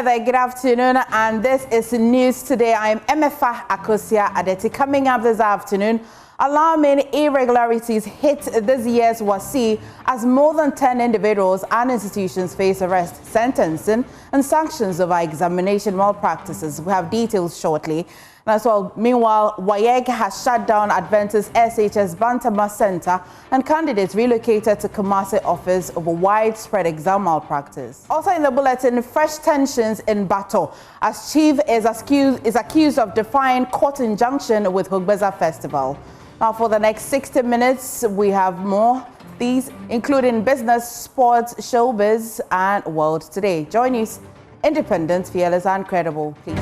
Hi there, good afternoon, and this is News Today. I am Emefa Akosia Adeti. Coming up this afternoon, alarming irregularities hit this year's WAEC as more than 10 individuals and institutions face arrest, sentencing, and sanctions over examination malpractices. We have details shortly. And as well, meanwhile, WAEC has shut down Adventist SHS Battor Center and candidates relocated to Kumasi office over widespread exam malpractice. Also in the bulletin, fresh tensions in Battor as chief is accused of defying court injunction with Bazaar festival. Now for the next 60 minutes, we have more. These including business, sports, showbiz, and world today. Join us, independent, fearless, and credible. Please.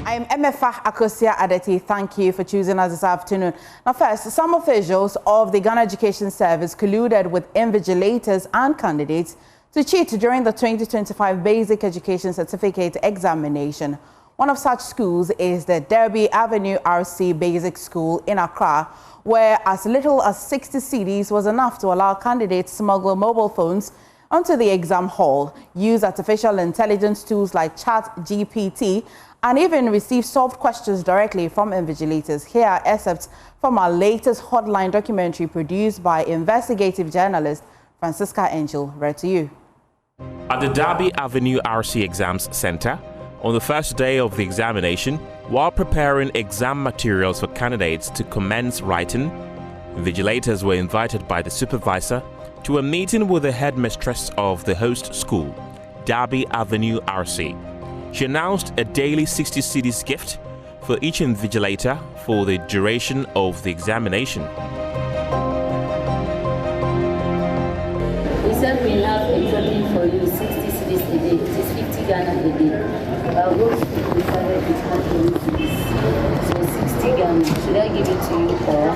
I'm Emefa Akosia Adeti. Thank you for choosing us this afternoon. Now first, some officials of the Ghana Education Service colluded with invigilators and candidates to cheat during the 2025 Basic Education Certificate examination. One of such schools is the Derby Avenue RC Basic School in Accra, where as little as 60 cedis was enough to allow candidates to smuggle mobile phones onto the exam hall, use artificial intelligence tools like ChatGPT, and even receive solved questions directly from invigilators. Here are excerpts from our latest hotline documentary produced by investigative journalist Francisca Angel. Read to you. At the Derby Avenue RC Exams Center, on the first day of the examination, while preparing exam materials for candidates to commence writing, invigilators were invited by the supervisor to a meeting with the headmistress of the host school, Derby Avenue RC. She announced a daily 60 cedis gift for each invigilator for the duration of the examination. We said we have a total for you 60 cedis a day. It is 50 Ghana a day. Our work decided to have 20 cedis. So 60 Ghana. Should I give it to you or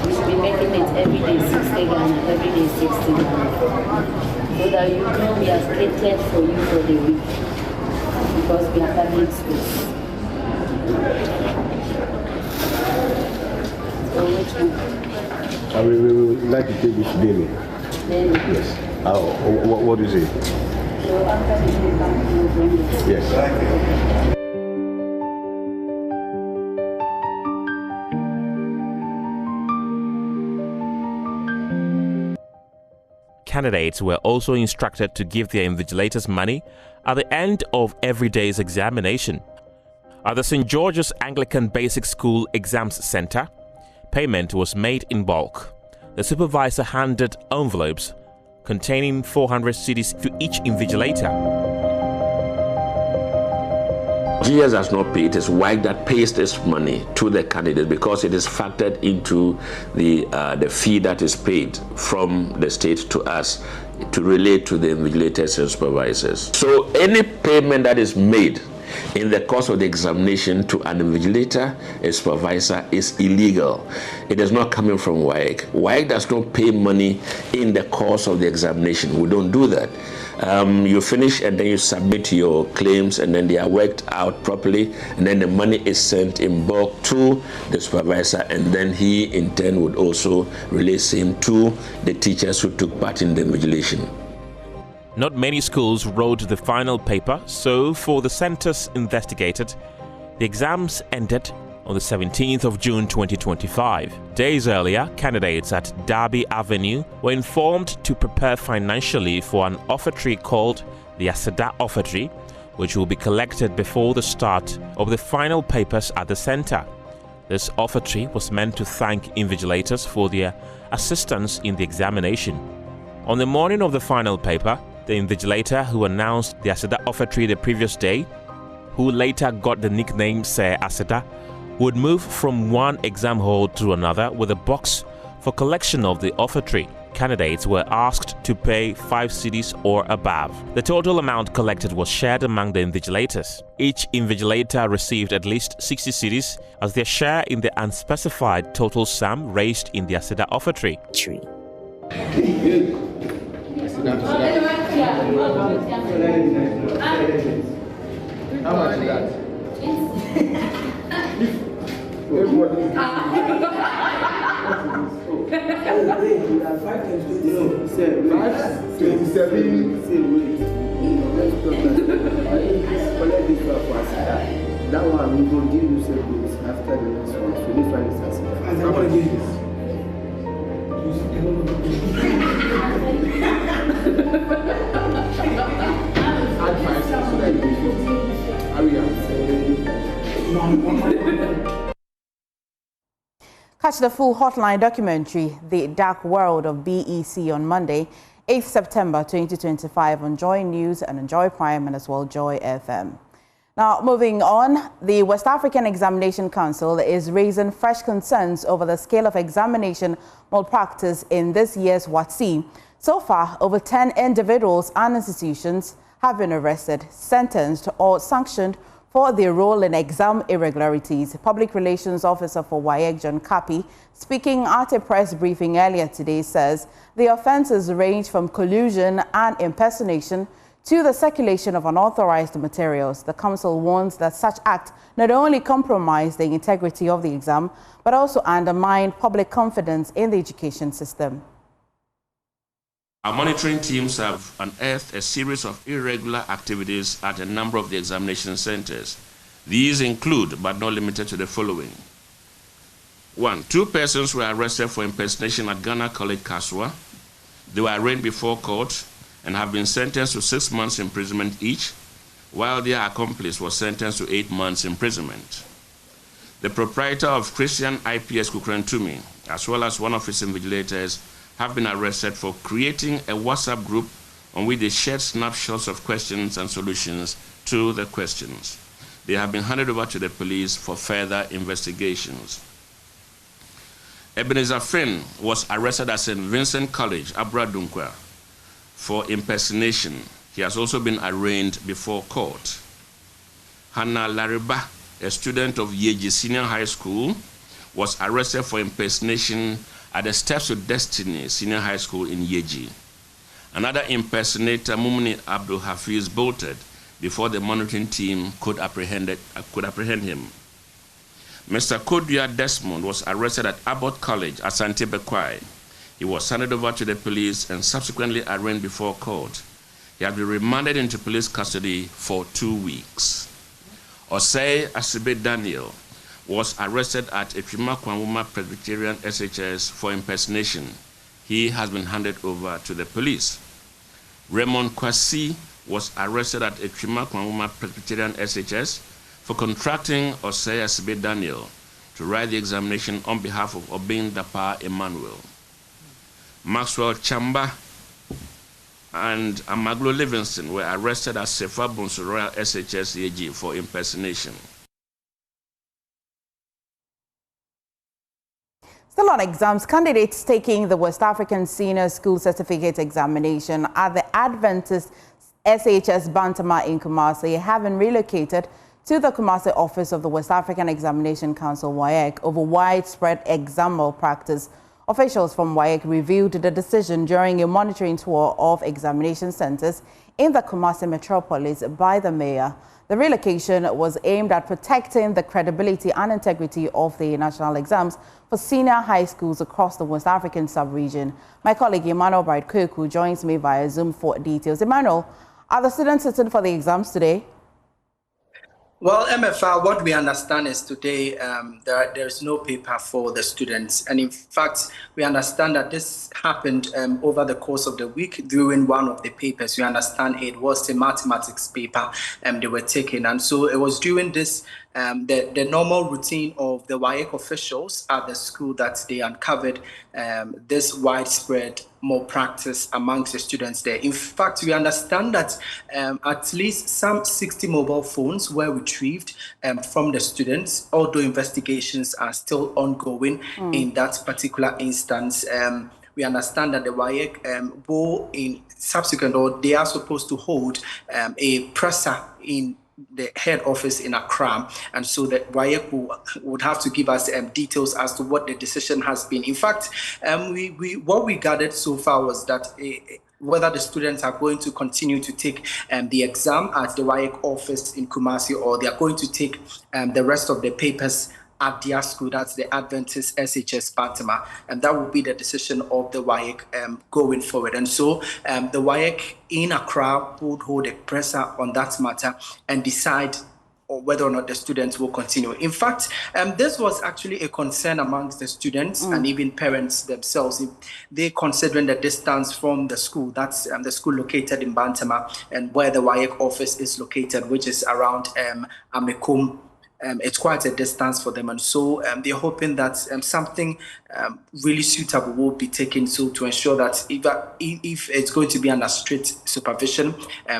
we should be making it every day 60 Ghana, every day 60 Ghana. So that you know we have catered for you for the week. Because we are public schools. So which one? We would like to take this daily. Daily? Yes. What is it? So after the paper, you bring it? Yes. Candidates were also instructed to give their invigilators money at the end of every day's examination. At the St. George's Anglican Basic School Exams Center, payment was made in bulk. The supervisor handed envelopes containing 400 cedis to each invigilator. GS has not paid. It is WAEC that pays this money to the candidate because it is factored into the fee that is paid from the state to us to relate to the invigilators and supervisors. So any payment that is made in the course of the examination to an invigilator, a supervisor, is illegal. It is not coming from WAEC. WAEC does not pay money in the course of the examination. We don't do that. You finish and then you submit your claims and then they are worked out properly and then the money is sent in bulk to the supervisor and then he in turn would also release him to the teachers who took part in the invigilation. Not many schools wrote the final paper, so for the centers investigated, the exams ended on the 17th of June 2025. Days earlier, candidates at Derby Avenue were informed to prepare financially for an offertory called the Aseda Offertory, which will be collected before the start of the final papers at the center. This offertory was meant to thank invigilators for their assistance in the examination. On the morning of the final paper, the invigilator who announced the Aseda Offertory the previous day, who later got the nickname Sir Aseda, would move from one exam hall to another with a box for collection of the offertory. Candidates were asked to pay 5 cedis or above. The total amount collected was shared among the invigilators. Each invigilator received at least 60 cedis as their share in the unspecified total sum raised in the Aseda Offertory. How much is that? That one we will give you seconds after the next one. So this one is as I want to give this. Advice so that you Catch the full Hotline documentary, The Dark World of BEC, on Monday, 8th September 2025 on Joy News and on Joy Prime and as well Joy FM. Now, moving on, the West African Examination Council is raising fresh concerns over the scale of examination malpractice in this year's WAEC. So far, over 10 individuals and institutions have been arrested, sentenced or sanctioned for their role in exam irregularities. Public Relations Officer for WAEC, John Kapi, speaking at a press briefing earlier today, says the offences range from collusion and impersonation to the circulation of unauthorized materials. The council warns that such acts not only compromise the integrity of the exam, but also undermine public confidence in the education system. Our monitoring teams have unearthed a series of irregular activities at a number of the examination centers. These include, but not limited to, the following. 1. 2 persons were arrested for impersonation at Ghana College, Kaswa. They were arraigned before court and have been sentenced to 6 months imprisonment each, while their accomplice was sentenced to 8 months imprisonment. The proprietor of Christian IPS Kukrantumi, as well as one of his invigilators, have been arrested for creating a WhatsApp group on which they shared snapshots of questions and solutions to the questions. They have been handed over to the police for further investigations. Ebenezer Finn was arrested at St. Vincent College, Abradunkwa, for impersonation. He has also been arraigned before court. Hannah Lariba, a student of Yeji Senior High School, was arrested for impersonation at the Steps to Destiny Senior High School in Yeji. Another impersonator, Mumni Abdul Hafiz, bolted before the monitoring team could apprehend him. Mr. Kodua Desmond was arrested at Abbott College, Asante Bekwai. He was handed over to the police and subsequently arraigned before court. He had been remanded into police custody for 2 weeks. Osei Asibe Daniel was arrested at Echima Kwanwuma Presbyterian SHS for impersonation. He has been handed over to the police. Raymond Kwasi was arrested at Echima Kwanwuma Presbyterian SHS for contracting Osei Asibe Daniel to write the examination on behalf of Obin Dapa Emmanuel. Maxwell Chamba and Amaglo Livingston were arrested at Sefa Bonsu Royal SHS AG for impersonation. Still on exams, candidates taking the West African Senior School Certificate Examination at the Adventist SHS Bantama in Kumasi have been relocated to the Kumasi office of the West African Examination Council, WAEC, over widespread exam malpractice. Officials from WAEC reviewed the decision during a monitoring tour of examination centers in the Kumasi metropolis by the mayor. The relocation was aimed at protecting the credibility and integrity of the national exams for senior high schools across the West African sub-region. My colleague Emmanuel Bright-Koku joins me via Zoom for details. Emmanuel, are the students sitting for the exams today? Well, MFR, what we understand is today there's no paper for the students. And in fact, we understand that this happened over the course of the week during one of the papers. We understand it was a mathematics paper they were taking. And so it was during this, the normal routine of the WAEC officials at the school that they uncovered this widespread malpractice amongst the students there. In fact, we understand that at least some 60 mobile phones were retrieved from the students, although investigations are still ongoing in that particular instance. We understand that the WAEC will in subsequent, or they are supposed to hold a presser in the head office in Accra, and so that WAEC would have to give us details as to what the decision has been. In fact, what we gathered so far was that whether the students are going to continue to take the exam at the WAEC office in Kumasi, or they are going to take the rest of the papers at their school. That's the Adventist SHS Battor, and that will be the decision of the WAEC going forward. And so the WAEC in Accra would hold a presser on that matter and decide or whether or not the students will continue. In fact, this was actually a concern amongst the students and even parents themselves. They considering the distance from the school, that's the school located in Bantama, and where the WAEC office is located, which is around Amekum. It's quite a distance for them, and so they're hoping that something really suitable will be taken so to ensure that if it's going to be under strict supervision,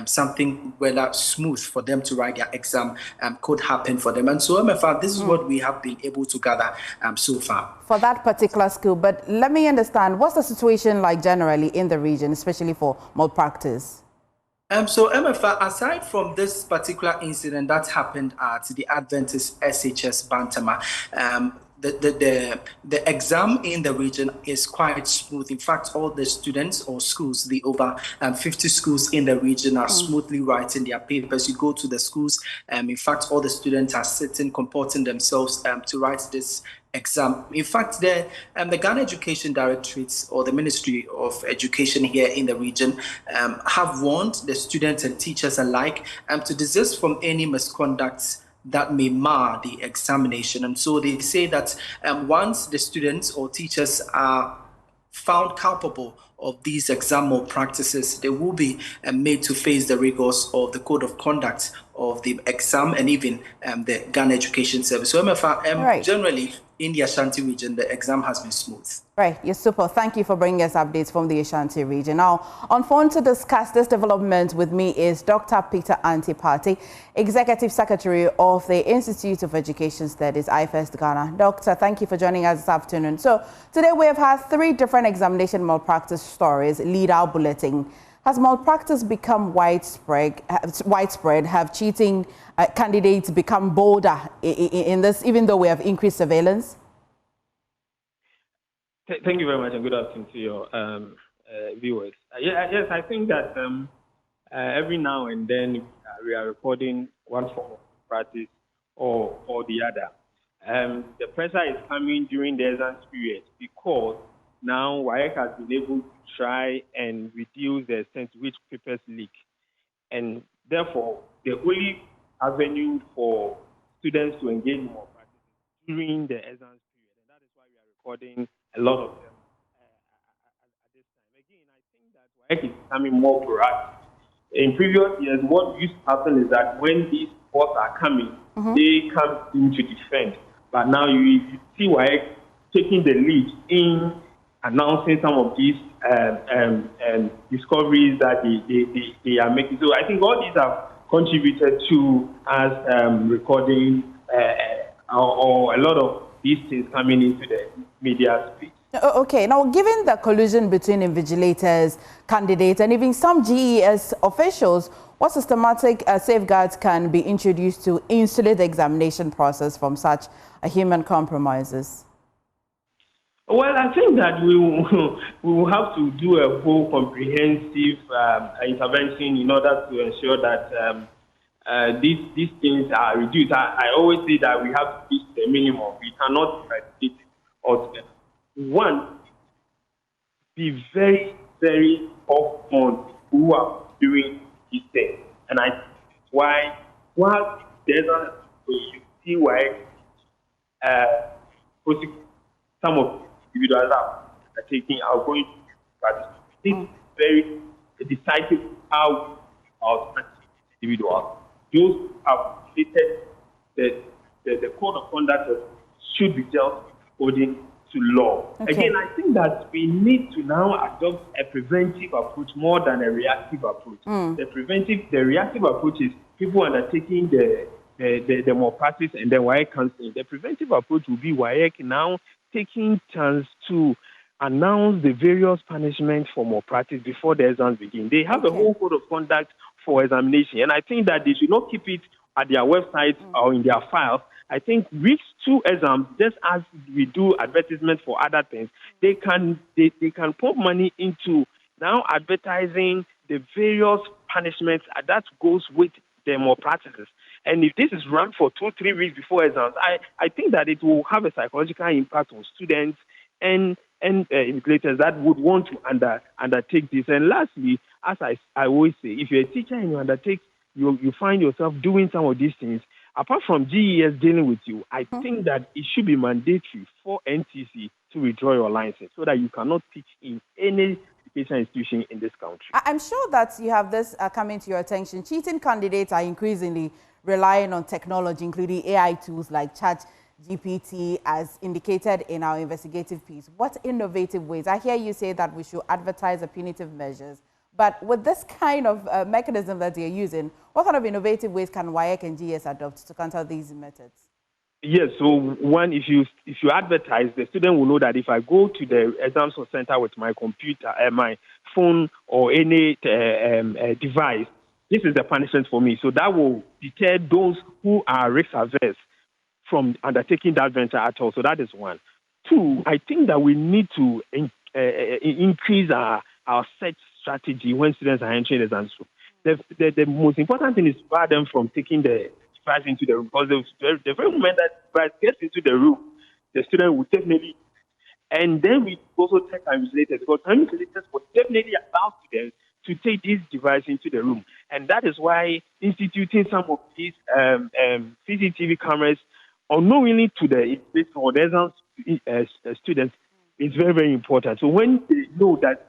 something rather smooth for them to write their exam could happen for them. And so, MFA, this is what we have been able to gather so far. For that particular school, but let me understand, what's the situation like generally in the region, especially for malpractice? So, MFA, aside from this particular incident that happened at the Adventist SHS Bantama, the exam in the region is quite smooth. In fact, all the students or schools, the over 50 schools in the region are smoothly writing their papers. You go to the schools, in fact, all the students are sitting, comporting themselves to write this exam. In fact, the Ghana Education Directorate or the Ministry of Education here in the region have warned the students and teachers alike to desist from any misconduct that may mar the examination. And so they say that once the students or teachers are found culpable of these exam malpractices, they will be made to face the rigors of the code of conduct of the exam and even the Ghana Education Service. So MFA, generally in the Ashanti region, the exam has been smooth. Right, you're super. Thank you for bringing us updates from the Ashanti region. Now, on phone to discuss this development with me is Dr. Peter Antipati, Executive Secretary of the Institute of Education Studies, IFEST Ghana. Doctor, thank you for joining us this afternoon. So, today we have had 3 different examination malpractice stories lead our bulletin. Has malpractice become widespread? Have cheating candidates become bolder in this, even though we have increased surveillance? Thank you very much, and good afternoon to your viewers. Yes, I think that every now and then we are recording one form of practice or the other. The pressure is coming during the exam period because now WAEC has been able to try and reduce the extent to which papers leak. And therefore, the only avenue for students to engage more practice during the exam period. And that is why we are recording a lot of them at this time. Again, I think that WAEC is becoming more proactive. In previous years, what used to happen is that when these reports are coming, they come in to defend. But now you see WAEC taking the lead in announcing some of these discoveries that they are making. So I think all these have contributed to us recording or a lot of these things coming into the media space. Okay, now given the collusion between invigilators, candidates, and even some GES officials, what systematic safeguards can be introduced to insulate the examination process from such human compromises? Well, I think that we will have to do a whole comprehensive intervention in order to ensure that these things are reduced. I always say that we have to reach the minimum. We cannot eradicate it altogether. One, be very, very tough on who are doing these things. And I why there's you see why some of individuals are going to practice. This is very decisive how our individuals. Those who have stated that the code of conduct should be dealt according to law. Okay. Again, I think that we need to now adopt a preventive approach more than a reactive approach. The reactive approach is people undertaking the malpractice and then WAEC cancelling. The preventive approach will be WAEC now taking chance to announce the various punishments for malpractice before the exams begin. They have a whole code of conduct for examination, and I think that they should not keep it at their website or in their files. I think weeks to exams, just as we do advertisements for other things, they can put money into now advertising the various punishments that goes with the malpractices. And if this is run for 2-3 weeks before exams, I think that it will have a psychological impact on students and invigilators that would want to undertake this. And lastly, as I always say, if you're a teacher and you undertake, you find yourself doing some of these things, apart from GES dealing with you, I think that it should be mandatory for NTC to withdraw your license so that you cannot teach in any education institution in this country. I'm sure that you have this coming to your attention. Cheating candidates are increasingly relying on technology, including AI tools like ChatGPT, as indicated in our investigative piece. What innovative ways? I hear you say that we should advertise the punitive measures, but with this kind of mechanism that you're using, what kind of innovative ways can WAEC and GS adopt to counter these methods? Yes, so one, if you advertise, the student will know that if I go to the exam center with my computer, my phone, or any device, this is the punishment for me. So that will deter those who are risk averse from undertaking that venture at all. So that is one. Two, I think that we need to increase our search strategy when students are entering the exam. The most important thing is to bar them from taking the device into the room, because the very moment that device gets into the room, the student will definitely. And then we also check our invigilators, because our invigilators will definitely allow students to take this device into the room. And that is why instituting some of these CCTV cameras unknowingly to the exam students is very, very important. So when they know that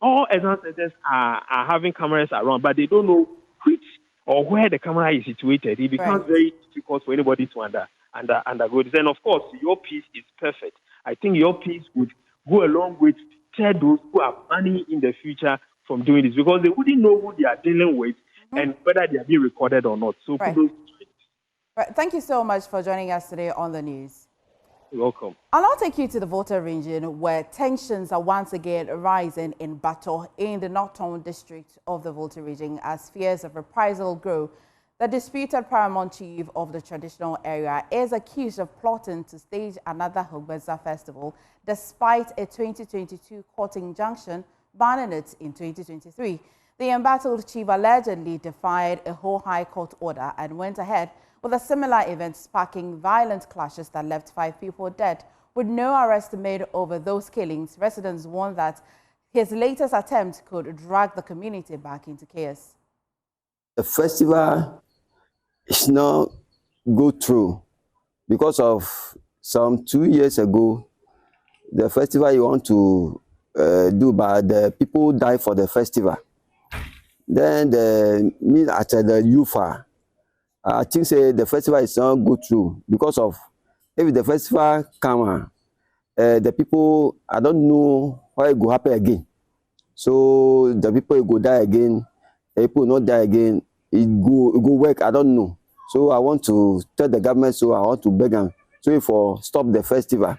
all exam centers are having cameras around, but they don't know which or where the camera is situated, it becomes very difficult for anybody to undergo this. And of course, your piece is perfect. I think your piece would go a long way to deter those who are planning in the future from doing this, because they wouldn't know who they are dealing with and whether they are being recorded or not. So kudos. Thank you so much for joining us today on the news. You're welcome. I'll now take you to the Volta region, where tensions are once again rising in Battor in the northern district of the Volta region as fears of reprisal grow. The disputed paramount chief of the traditional area is accused of plotting to stage another Bazaar festival despite a 2022 court injunction banning it in 2023. The embattled chief allegedly defied a whole high court order and went ahead with a similar event, sparking violent clashes that left 5 people dead. With no arrest made over those killings, residents warn that his latest attempt could drag the community back into chaos. The festival is not go through because of some 2 years ago, the festival you want to do, but the people die for the festival. Then the meet at the UFA. I think say the festival is not go through because of if the festival come, the people, I don't know why it will happen again. So the people go die again, the people not die again. It go work. I don't know. So I want to tell the government. So I want to beg them. So for stop the festival.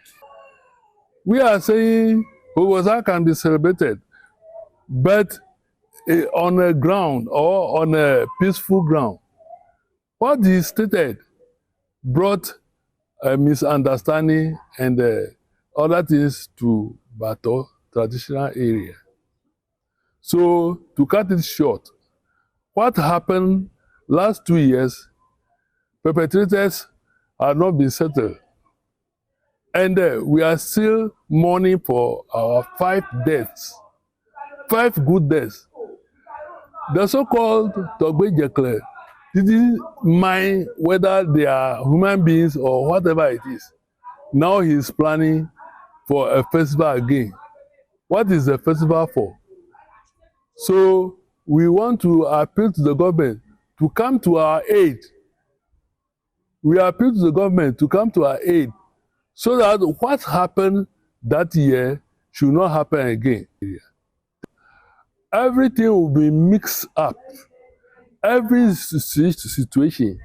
We are saying Bazaar can be celebrated, but on a ground or on a peaceful ground. What he stated brought a misunderstanding and other things to Battor traditional area. So to cut it short, what happened last 2 years, perpetrators have not been settled. And we are still mourning for our 5 deaths, 5 good deaths. The so-called Togbe Jekle didn't mind whether they are human beings or whatever it is. Now he's planning for a festival again. What is the festival for? So we want to appeal to the government to come to our aid. We appeal to the government to come to our aid so that what happened that year should not happen again. Everything will be mixed up. Every situation,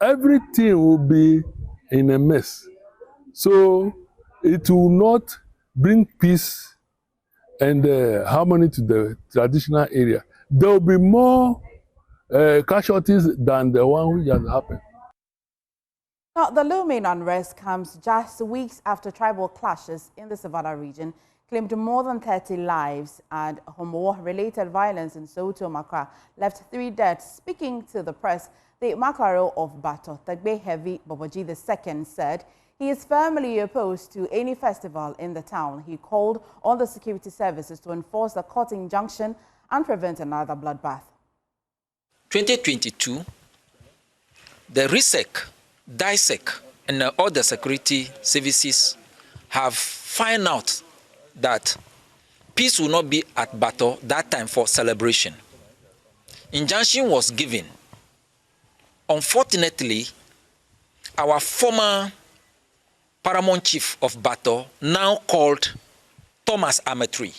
everything will be in a mess. So it will not bring peace and harmony to the traditional area. There will be more casualties than the one which has happened. Now, the looming unrest comes just weeks after tribal clashes in the Savannah region claimed more than 30 lives, and homo-related violence in Soto Makra left 3 dead. Speaking to the press, the Makaro of Battor, Tagbe Heavy Boboji II, said he is firmly opposed to any festival in the town. He called on the security services to enforce the court injunction and prevent another bloodbath. 2022, the RISEC, DISEC, and all the security services have found out that peace will not be at Battor that time for celebration. Injunction was given. Unfortunately, our former paramount chief of Battor, now called Thomas Ametry,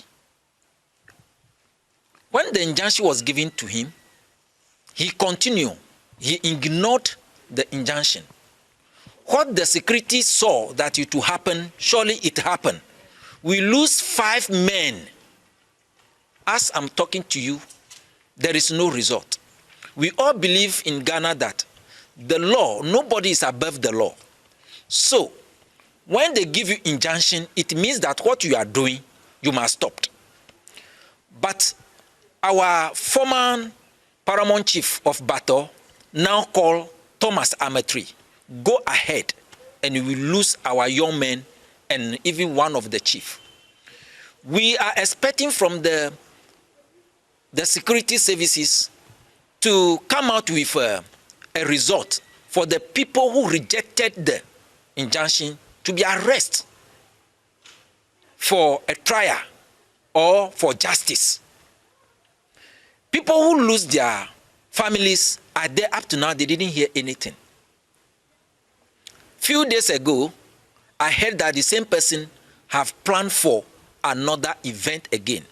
when the injunction was given to him, he continued. He ignored the injunction. What the security saw that it would happen, surely it happened. We lose 5 men. As I'm talking to you, there is no result. We all believe in Ghana that the law, nobody is above the law. So, when they give you injunction, it means that what you are doing, you must stop. But our former paramount chief of Battor, now called Thomas Ametry, go ahead and we will lose our young men and even one of the chief. We are expecting from the security services to come out with a result for the people who rejected the injunction to be arrested for a trial or for justice. People who lose their families are there up to now, they didn't hear anything. Few days ago, I heard that the same person have planned for another event again.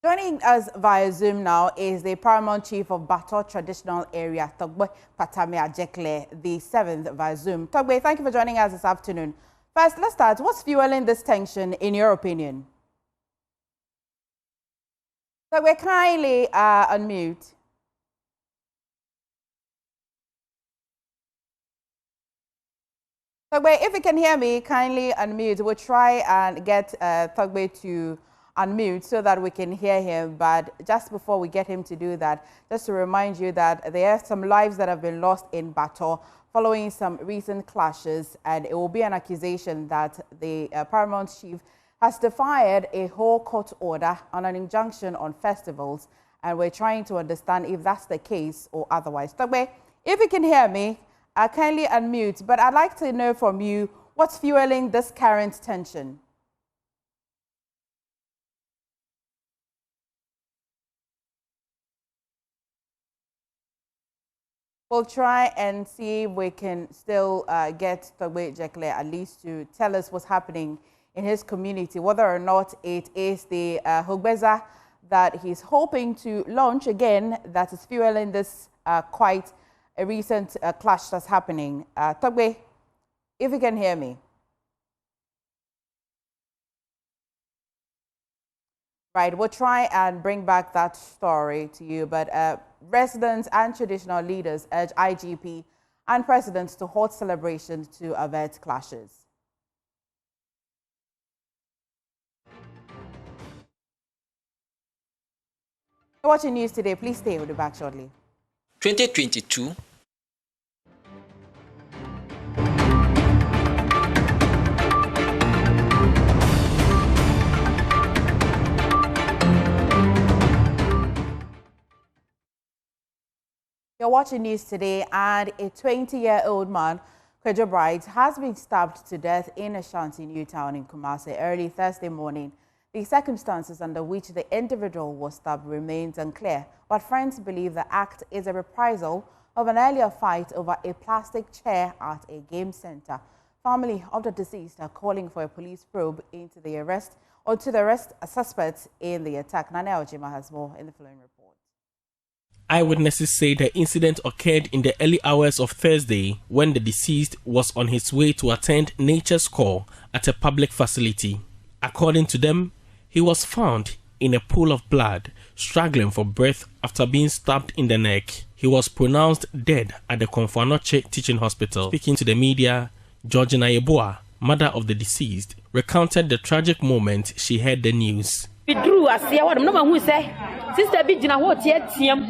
Joining us via Zoom now is the Paramount Chief of Battor Traditional Area, Togbe Patame Ajekle, the 7th via Zoom. Togbe, thank you for joining us this afternoon. First, let's start. What's fueling this tension, in your opinion? Togbe, kindly unmute. Togbe, if you can hear me, kindly unmute. We'll try and get Togbe to unmute so that we can hear him. But just before we get him to do that, just to remind you that there are some lives that have been lost in Battor following some recent clashes, and it will be an accusation that the Paramount Chief has defied a whole court order on an injunction on festivals, and we're trying to understand if that's the case or otherwise. Togbe, if you can hear me, kindly unmute, but I'd like to know from you what's fueling this current tension. We'll try and see if we can still get Togbe Jekle at least to tell us what's happening in his community, whether or not it is the Hogbeza that he's hoping to launch again that is fueling this quite a recent clash that's happening. Togbe, if you can hear me. Right, we'll try and bring back that story to you, but residents and traditional leaders urge IGP and presidents to hold celebrations to avert clashes. You're watching news today. Please stay. We'll be back shortly. 2022. You're watching news today, and a 20-year-old man, Kwejo Bright, has been stabbed to death in Ashanti New Town in Kumasi early Thursday morning. The circumstances under which the individual was stabbed remains unclear, but friends believe the act is a reprisal of an earlier fight over a plastic chair at a game center. Family of the deceased are calling for a police probe into the arrest suspects in the attack. Nane Ojima has more in the following report. Eyewitnesses say the incident occurred in the early hours of Thursday when the deceased was on his way to attend nature's call at a public facility. According to them, he was found in a pool of blood, struggling for breath after being stabbed in the neck. He was pronounced dead at the Konfuanoche Teaching Hospital. Speaking to the media, Georgina Yeboah, mother of the deceased, recounted the tragic moment she heard the news. Drew asia what no man who say sister bi gina ho tie tiam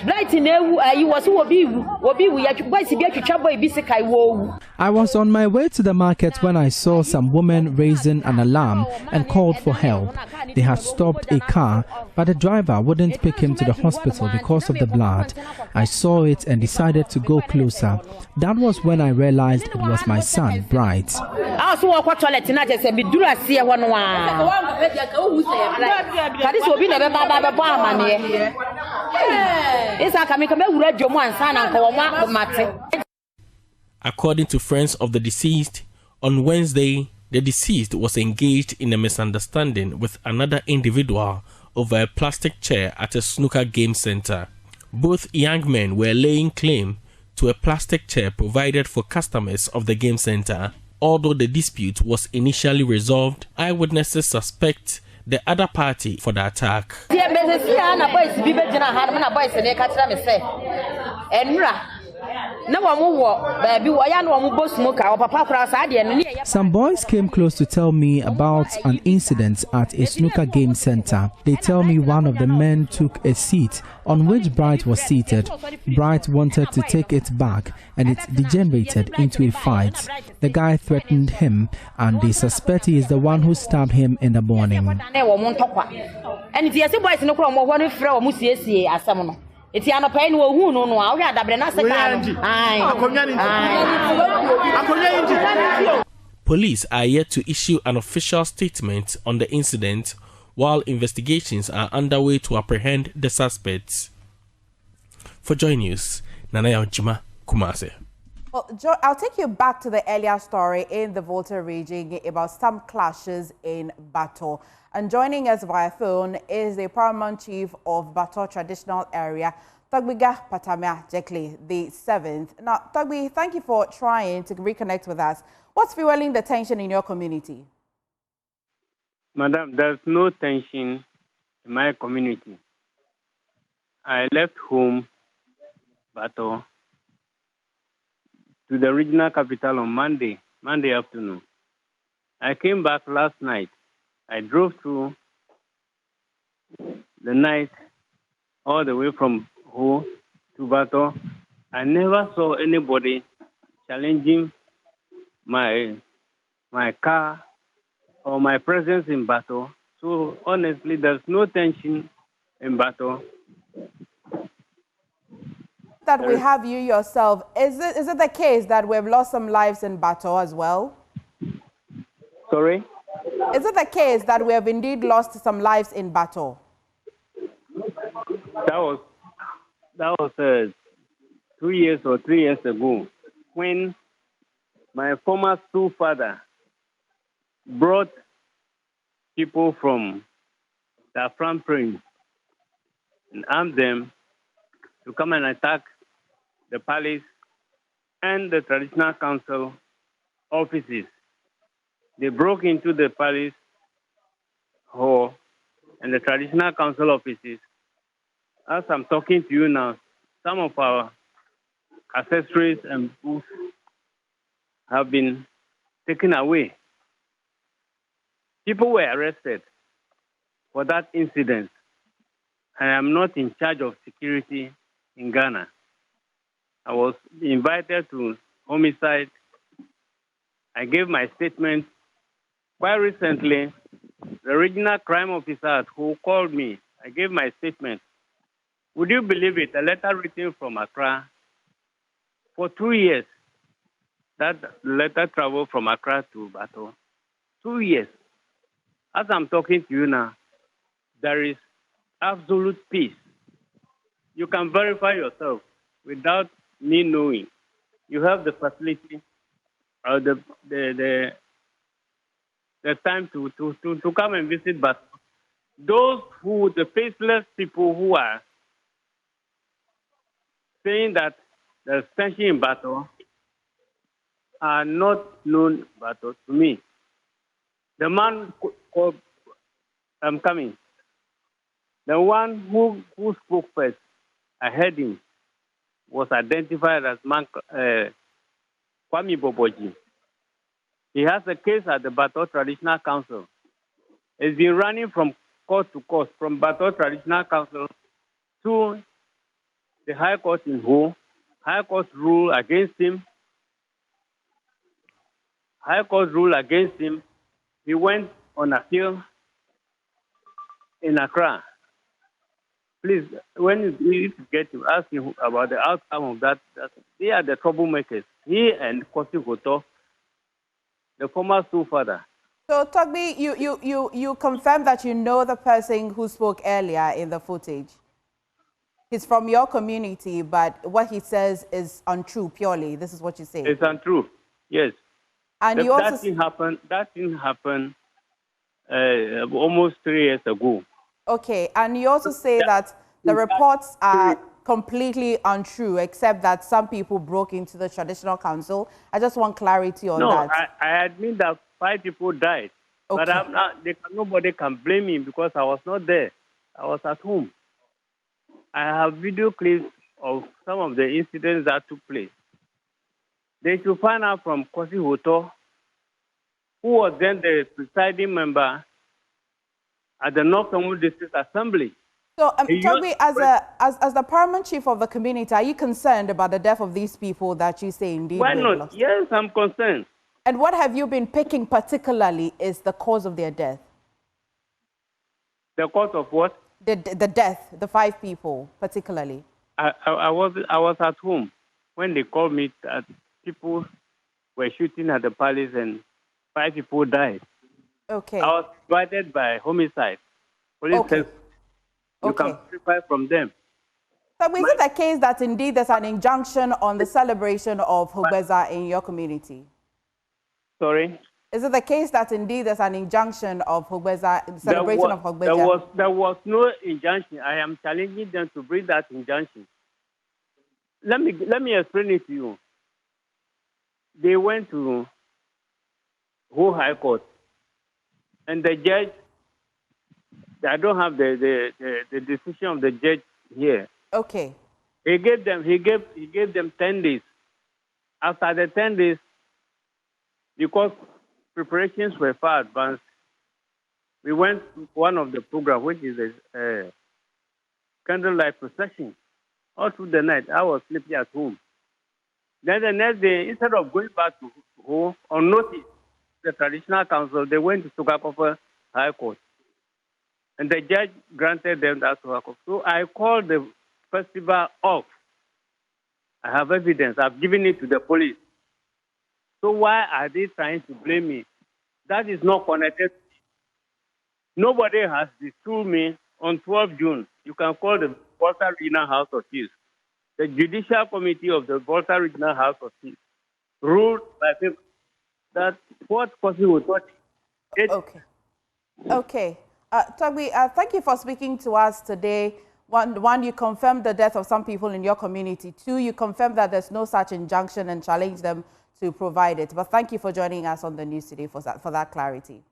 bright na you was obi ya boys bi atwitwa boy bi se kai wo. I was on my way to the market when I saw some women raising an alarm and called for help. They had stopped a car, but the driver wouldn't pick him to the hospital because of the blood. I saw it and decided to go closer. That was when I realized it was my son, Bright. I so walk toilet na je se bi duru asia ho no a. According to friends of the deceased, on Wednesday, the deceased was engaged in a misunderstanding with another individual over a plastic chair at a snooker game center. Both young men were laying claim to a plastic chair provided for customers of the game center. Although the dispute was initially resolved, eyewitnesses suspect the other party for the attack. Some boys came close to tell me about an incident at a snooker game center. They tell me one of the men took a seat on which Bright was seated. Bright wanted to take it back and it degenerated into a fight. The guy threatened him and they suspect he is the one who stabbed him in the morning. Police are yet to issue an official statement on the incident while investigations are underway to apprehend the suspects. For Joy News, Nanaya Ojima, Kumasi. Well, Joe, I'll take you back to the earlier story in the Volta region about some clashes in Battor. And joining us via phone is the Paramount Chief of Battor Traditional Area, Tagbiga Patamia Jekli, the 7th. Now, Tagbi, thank you for trying to reconnect with us. What's fueling the tension in your community? Madam, there's no tension in my community. I left home, Battor, to the regional capital on Monday afternoon. I came back last night. I drove through the night all the way from Ho to Battor. I never saw anybody challenging my car or my presence in Battor. So honestly, there's no tension in Battor. That we have you yourself. Is it the case that we've lost some lives in Battor as well? Sorry? Is it the case that we have indeed lost some lives in Battor? That was 2 years or 3 years ago when my former school father brought people from the front Prince and armed them to come and attack the palace and the traditional council offices. They broke into the palace hall and the traditional council offices. As I'm talking to you now, some of our accessories and books have been taken away. People were arrested for that incident. I am not in charge of security in Ghana. I was invited to homicide. I gave my statement. Quite recently, the regional crime officer who called me, I gave my statement. Would you believe it? A letter written from Accra. For 2 years, that letter traveled from Accra to Battor. 2 years. As I'm talking to you now, there is absolute peace. You can verify yourself without me knowing. You have the facility or the time to come and visit, but those the faceless people who are saying that there's tension in Battor are not known Battor to me. The man called, I'm coming. The one who spoke first, I heard him, was identified as Kwame Boboji. He has a case at the Battor Traditional Council. He's been running from court to court, from Battor Traditional Council to the High Court in Ho. High Court ruled against him. High Court ruled against him. He went on appeal in Accra. Please, when you get to ask him about the outcome of that, they are the troublemakers. He and Kosi Hoto, the former school father. So, Togbi, you confirm that you know the person who spoke earlier in the footage. He's from your community, but what he says is untrue purely. This is what you say. It's untrue, yes. And you also... That didn't happen almost 3 years ago. Okay, and you also say that the reports are completely untrue, except that some people broke into the traditional council. I just want clarity on that. No, I admit that 5 people died. Okay. But nobody can blame me because I was not there. I was at home. I have video clips of some of the incidents that took place. They should find out from Kosi Hoto, who was then the presiding member at the North Common District Assembly. So, Togbi, as the paramount chief of the community, are you concerned about the death of these people that you say indeed? Why not? Yes, I'm concerned. And what have you been picking particularly is the cause of their death? The cause of what? The death, the 5 people particularly. I was at home when they called me that people were shooting at the palace and 5 people died. Okay. I was invited by homicide. Police said you can verify from them. So is it the case that indeed there's an injunction on the celebration of Bazaar in your community? Sorry? Is it the case that indeed there's an injunction of Bazaar, celebration of Bazaar? There was no injunction. I am challenging them to bring that injunction. Let me explain it to you. They went to Ho High Court, and the judge, I don't have the decision of the judge here. Okay. He gave them 10 days. After the 10 days, because preparations were far advanced, we went to one of the programs, which is a candlelight procession. All through the night, I was sleeping at home. Then the next day, instead of going back to home on notice, the traditional council, they went to Sugakofa High Court. And the judge granted them that Sugakofa. So I called the festival off. I have evidence. I've given it to the police. So why are they trying to blame me? That is not connected. Nobody has disturbed me on 12 June. You can call the Volta Regional House of Peace. The Judicial Committee of the Volta Regional House of Peace ruled by people that what possible thought. Okay. Togbi, thank you for speaking to us today. One, you confirmed the death of some people in your community. 2, you confirmed that there's no such injunction and challenge them to provide it. But thank you for joining us on the news today for that clarity.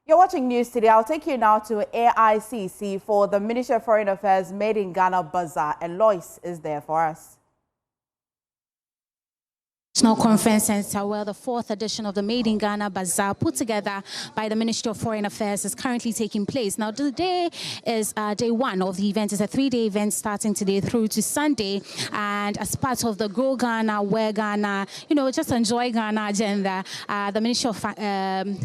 You're watching News Today. I'll take you now to AICC for the Ministry of Foreign Affairs Made in Ghana Bazaar, and Lois is there for us. National Conference Center, where the 4th edition of the Made in Ghana Bazaar, put together by the Ministry of Foreign Affairs, is currently taking place. Now, today is day 1 of the event. It's a 3-day event starting today through to Sunday. And as part of the Grow Ghana, Wear Ghana, just enjoy Ghana agenda, the Ministry of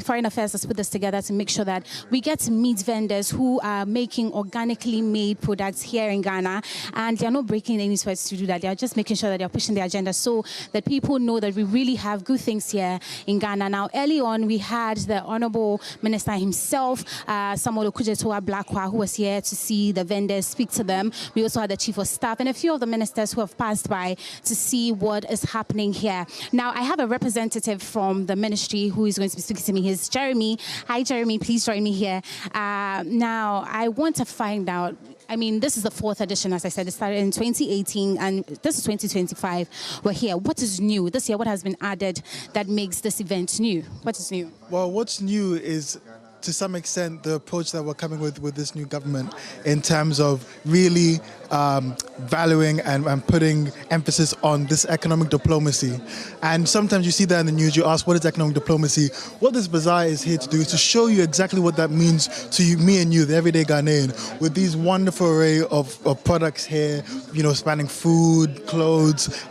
Foreign Affairs has put this together to make sure that we get to meet vendors who are making organically made products here in Ghana. And they're not breaking any sweats to do that. They're just making sure that they're pushing the agenda so that people know that we really have good things here in Ghana. Now, early on, we had the Honorable Minister himself, Samuel Okujetua Blakwa, who was here to see the vendors, speak to them. We also had the Chief of Staff and a few of the ministers who have passed by to see what is happening here. Now, I have a representative from the ministry who is going to be speaking to me. He's Jeremy. Hi, Jeremy. Please join me here. Now, I want to find out, this is the 4th edition, as I said. It started in 2018, and this is 2025. We're here. What is new this year? What has been added that makes this event new? What is new? Well, what's new is, to some extent, the approach that we're coming with this new government in terms of really valuing and putting emphasis on this economic diplomacy. And sometimes you see that in the news, you ask, what is economic diplomacy? What this Bazaar is here to do is to show you exactly what that means to you, me and you, the everyday Ghanaian, with these wonderful array of products here, you know, spanning food, clothes,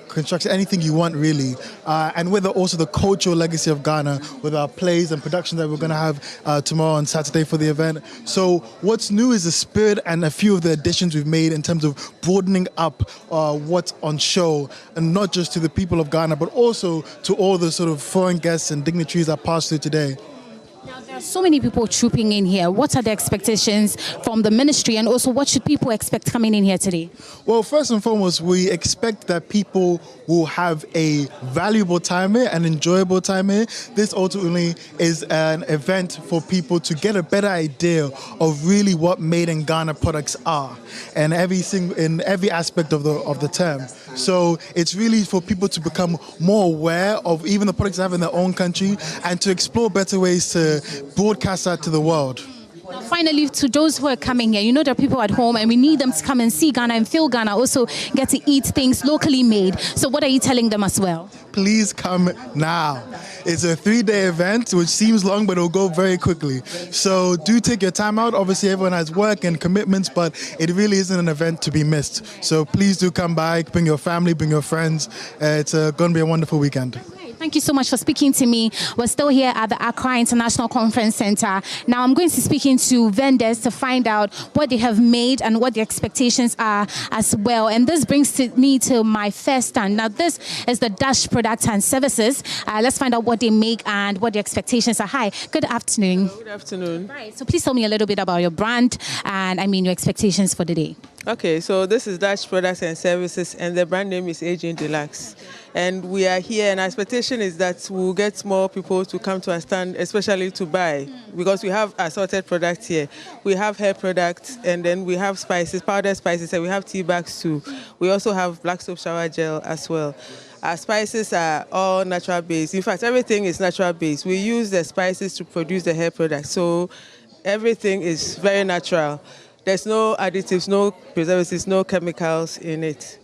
construction, anything you want really. And with also the cultural legacy of Ghana, with our plays and productions that we're going to have tomorrow on Saturday for the event. So what's new is the spirit and a few of the additions we've made in terms of broadening up what's on show, and not just to the people of Ghana, but also to all the sort of foreign guests and dignitaries that pass through today. Now, there are so many people trooping in here. What are the expectations from the ministry, and also what should people expect coming in here today? Well, first and foremost, we expect that people will have a valuable time here, an enjoyable time here. This ultimately is an event for people to get a better idea of really what made in Ghana products are, and in every aspect of the term. So it's really for people to become more aware of even the products they have in their own country, and to explore better ways to broadcast that to the world. Now, finally, to those who are coming here, you know there are people at home and we need them to come and see Ghana and feel Ghana, also get to eat things locally made. So what are you telling them as well? Please come now. It's a 3-day event, which seems long, but it'll go very quickly. So do take your time out. Obviously, everyone has work and commitments, but it really isn't an event to be missed. So please do come by, bring your family, bring your friends. It's going to be a wonderful weekend. Thank you so much for speaking to me. We're still here at the Accra International Conference Center. Now I'm going to be speaking to vendors to find out what they have made and what the expectations are as well. And this brings me to my first stand. Now this is the Dash Products and Services. Let's find out what they make and what the expectations are. Hi, good afternoon. Good afternoon. Right, so please tell me a little bit about your brand and your expectations for the day. Okay, so this is Dash Products and Services, and the brand name is Agent Deluxe. And we are here, and our expectation is that we'll get more people to come to our stand, especially to buy, because we have assorted products here. We have hair products, and then we have spices, powdered spices, and we have tea bags too. We also have black soap shower gel as well. Our spices are all natural based. In fact, everything is natural based. We use the spices to produce the hair products, so everything is very natural. There's no additives, no preservatives, no chemicals in it.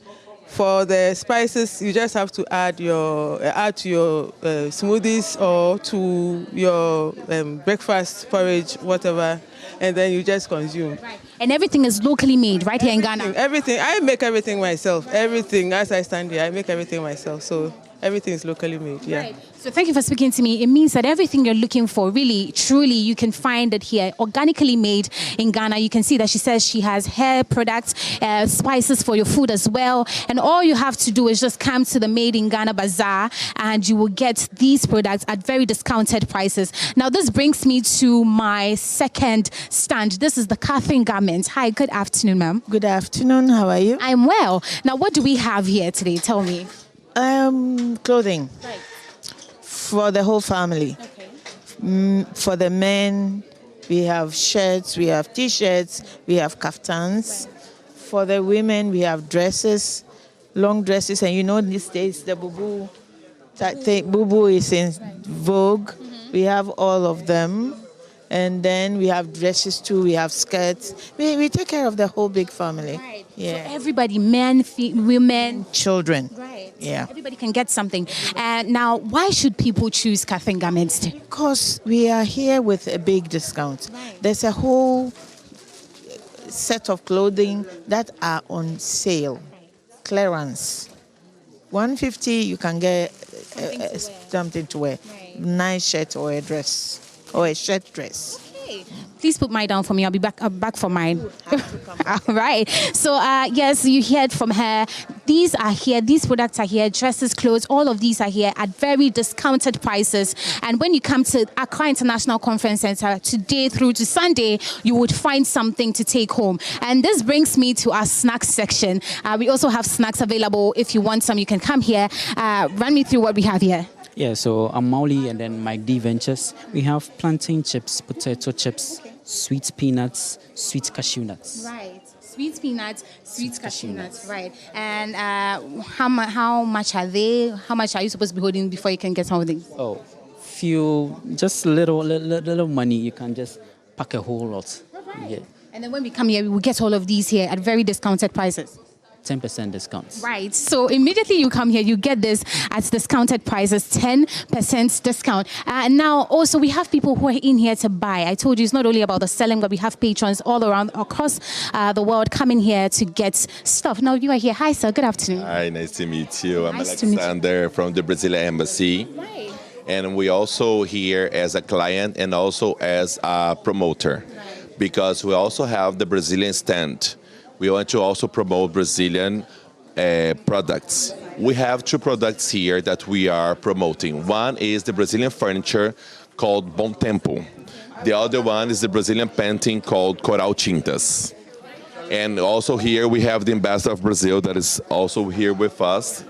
For the spices, you just have to add to your smoothies or to your breakfast, porridge, whatever, and then you just consume. Right. And everything is locally made right here in Ghana? Everything. I make everything myself. Everything. As I stand here, I make everything myself. So everything is locally made, yeah. Right. So thank you for speaking to me. It means that everything you're looking for, really, truly, you can find it here, organically made in Ghana. You can see that she says she has hair products, spices for your food as well. And all you have to do is just come to the Made in Ghana Bazaar and you will get these products at very discounted prices. Now, this brings me to my second stand. This is the Catherine Garment. Hi, good afternoon, ma'am. Good afternoon. How are you? I'm well. Now, what do we have here today? Tell me. Clothing. Right. For the whole family. Okay. For the men, we have shirts, we have t-shirts, we have kaftans. For the women, we have dresses, long dresses, and you know these days the bubu is in vogue. Mm-hmm. We have all of them. And then we have dresses too, we have skirts. We take care of the whole big family. Right. Yeah. So everybody, men, women, children. Right. Yeah. Everybody can get something. Now, why should people choose Catherine Garments? Because we are here with a big discount. Right. There's a whole set of clothing that are on sale, clearance. $150, you can get something to wear. Right. Nice shirt or a dress. Or a shirt dress. Okay. Please put mine down for me. I'll be back for mine. All right. So, yes, you heard from her. These are here. These products are here. Dresses, clothes, all of these are here at very discounted prices. And when you come to Accra International Conference Center today through to Sunday, you would find something to take home. And this brings me to our snacks section. We also have snacks available. If you want some, you can come here. Run me through what we have here. Yeah, so I'm Mauli and then Mike D Ventures. We have plantain chips, potato chips, sweet peanuts, sweet cashew nuts. Right. Sweet peanuts, sweet cashew nuts. Right. And how much are they? How much are you supposed to be holding before you can get some of these? Oh, just little money. You can just pack a whole lot. Right. Yeah. And then when we come here, we will get all of these here at very discounted prices. 10% discounts. Right. So immediately you come here, you get this at discounted prices, 10% discount. Now, also, we have people who are in here to buy. I told you it's not only about the selling, but we have patrons all around across the world coming here to get stuff. Now, you are here. Hi, sir. Good afternoon. Hi, nice to meet you. I'm Nice to meet you. Alexander from the Brazilian Embassy. Right. And we also here as a client and also as a promoter, because we also have the Brazilian stand. We want to also promote Brazilian products. We have 2 products here that we are promoting. One is the Brazilian furniture called Bom Tempo. The other one is the Brazilian painting called Coral Tintas. And also here we have the Ambassador of Brazil that is also here with us,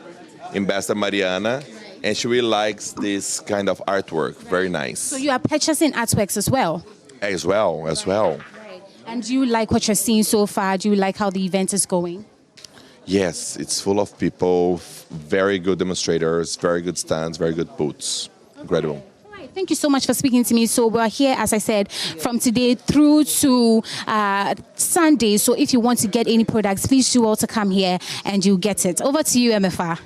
Ambassador Mariana, and she really likes this kind of artwork. Very nice. So you are purchasing artworks as well? As well. And do you like what you're seeing so far? Do you like how the event is going? Yes, it's full of people, very good demonstrators, very good stands, very good booths. Incredible. Thank you so much for speaking to me. So we're here, as I said, from today through to Sunday. So if you want to get any products, please do also come here and you get it. Over to you, MFR.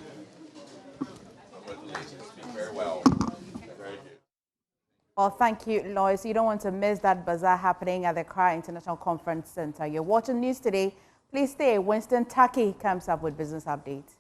Well, thank you, Lois. You don't want to miss that bazaar happening at the Accra International Conference Center. You're watching News Today. Please stay. Winston Taki comes up with business updates.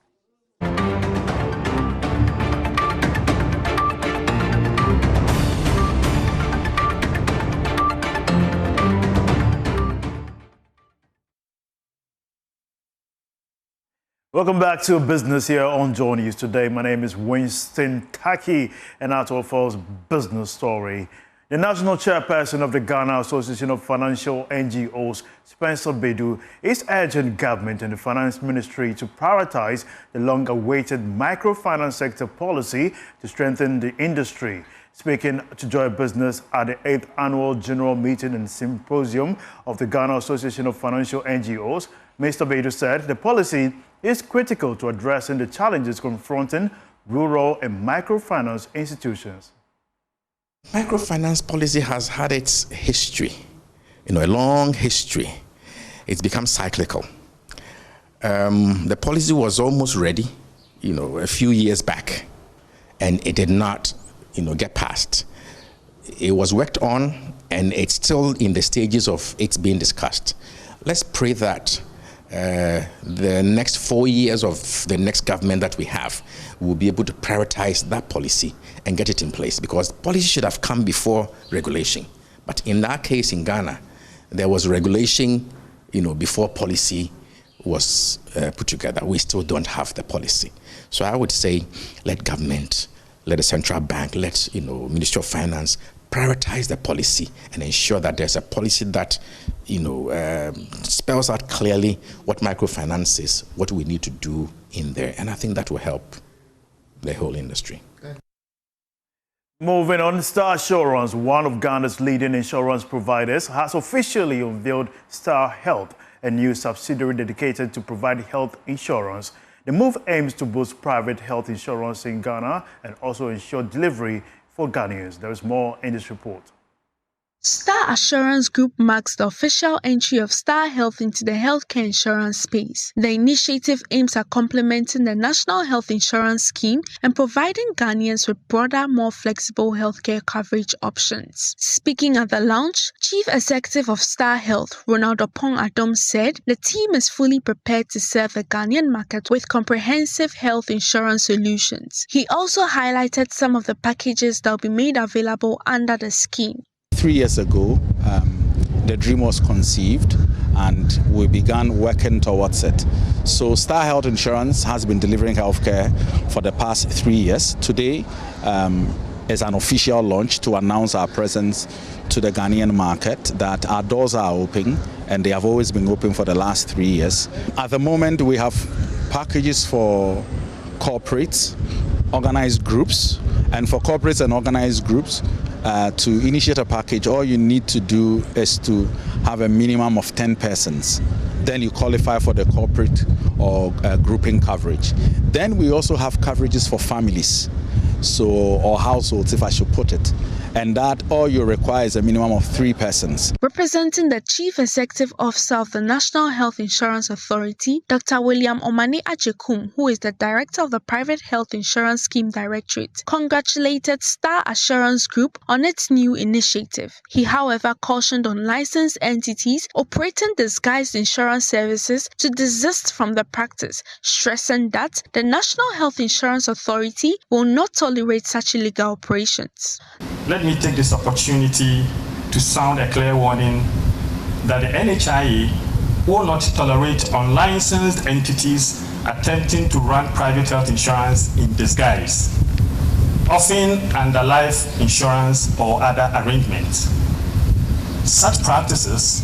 Welcome back to Business here on Joy News Today. My name is Winston Taki, and that's our first business story. The National Chairperson of the Ghana Association of Financial NGOs, Spencer Bedu, is urging government and the Finance Ministry to prioritize the long-awaited microfinance sector policy to strengthen the industry. Speaking to Joy Business at the 8th Annual General Meeting and Symposium of the Ghana Association of Financial NGOs, Mr. Bedu said the policy is critical to addressing the challenges confronting rural and microfinance institutions. Microfinance policy has had its history, a long history. It's become cyclical. The policy was almost ready, a few years back, and it did not, get passed. It was worked on, and it's still in the stages of it's being discussed. Let's pray that the next 4 years of the next government that we have will be able to prioritize that policy and get it in place, because policy should have come before regulation. But in that case in Ghana, there was regulation, before policy was put together. We still don't have the policy. So I would say let government, let the central bank, let Ministry of Finance prioritize the policy and ensure that there's a policy that spells out clearly what microfinance is, what we need to do in there, and I think that will help the whole industry. Moving on, Star Assurance, one of Ghana's leading insurance providers, has officially unveiled Star Health, a new subsidiary dedicated to provide health insurance. The move aims to boost private health insurance in Ghana and also ensure delivery for Ghanaians. There is more in this report. Star Assurance Group marks the official entry of Star Health into the healthcare insurance space. The initiative aims at complementing the National Health Insurance Scheme and providing Ghanaians with broader, more flexible healthcare coverage options. Speaking at the launch, Chief Executive of Star Health, Ronald Opong-Adom, said the team is fully prepared to serve the Ghanaian market with comprehensive health insurance solutions. He also highlighted some of the packages that will be made available under the scheme. 3 years ago, the dream was conceived and we began working towards it. So Star Health Insurance has been delivering healthcare for the past 3 years. Today is an official launch to announce our presence to the Ghanaian market, that our doors are open and they have always been open for the last 3 years. At the moment, we have packages for corporates, organized groups, and for corporates and organized groups, to initiate a package, all you need to do is to have a minimum of 10 persons. Then you qualify for the corporate or grouping coverage. Then we also have coverages for families, or households, if I should put it. and that all you require is a minimum of 3 persons. Representing the Chief Executive Officer of the National Health Insurance Authority, Dr. William Omane Ajekum, who is the Director of the Private Health Insurance Scheme Directorate, congratulated Star Assurance Group on its new initiative. He, however, cautioned on licensed entities operating disguised insurance services to desist from the practice, stressing that the National Health Insurance Authority will not tolerate such illegal operations. Let me take this opportunity to sound a clear warning that the NHIA will not tolerate unlicensed entities attempting to run private health insurance in disguise, often under life insurance or other arrangements. Such practices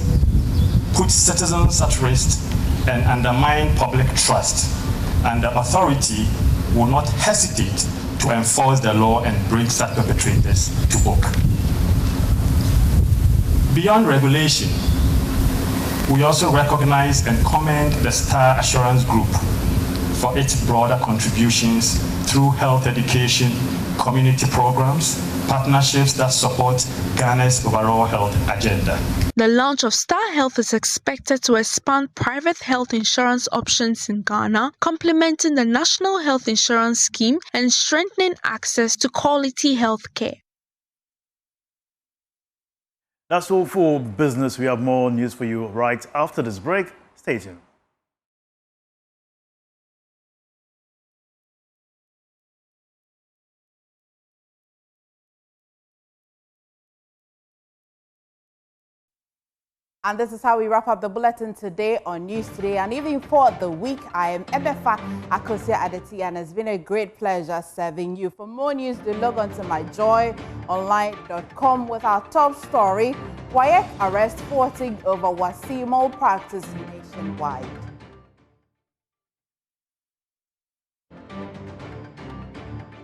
put citizens at risk and undermine public trust, and the authority will not hesitate to enforce the law and bring such perpetrators to book. Beyond regulation, we also recognize and commend the Star Assurance Group for its broader contributions through health education, community programs, partnerships that support Ghana's overall health agenda. The launch of Star Health is expected to expand private health insurance options in Ghana, complementing the National Health Insurance Scheme and strengthening access to quality health care. That's all for business. We have more news for you right after this break. Stay tuned. And this is how we wrap up the bulletin today on News Today. And even for the week, I am Ebefa Akosia Adeti, and it's been a great pleasure serving you. For more news, do log on to myjoyonline.com with our top story: WAEC arrest 40 over WAEC malpractice nationwide.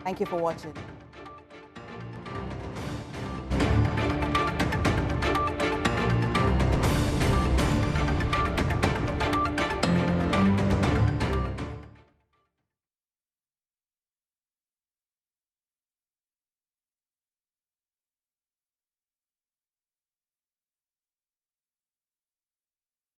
Thank you for watching.